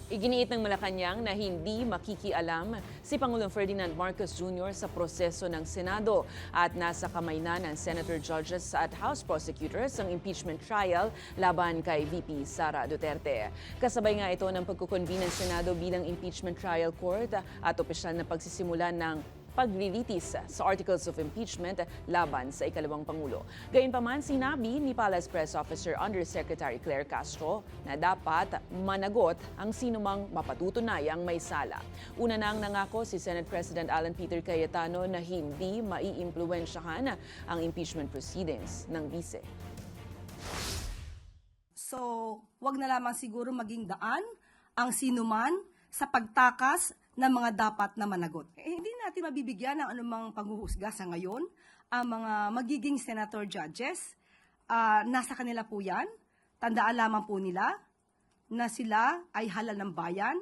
Iginiit ng Malacanang na hindi makikialam si Pangulong Ferdinand Marcos Jr. sa proseso ng Senado at nasa kamay na ng Senator Judges at House Prosecutors ang impeachment trial laban kay VP Sara Duterte. Kasabay nga ito ng pagkukonvene ng Senado bilang impeachment trial court at opisyal na pagsisimula ng paglilitis sa Articles of Impeachment laban sa ikalawang Pangulo. Gayunpaman, sinabi ni Palace Press Officer Undersecretary Claire Castro na dapat managot ang sinumang mapatutunayang may sala. Una nang nangako si Senate President Alan Peter Cayetano na hindi maiimpluwensyahan ang impeachment proceedings ng bise. So, wag na lamang siguro maging daan ang sinuman sa pagtakas ng mga dapat na managot. Hindi natin mabibigyan ng anumang panghuhusga sa ngayon ang mga magiging senator judges. Nasa kanila po yan. Tandaan lamang po nila na sila ay halal ng bayan.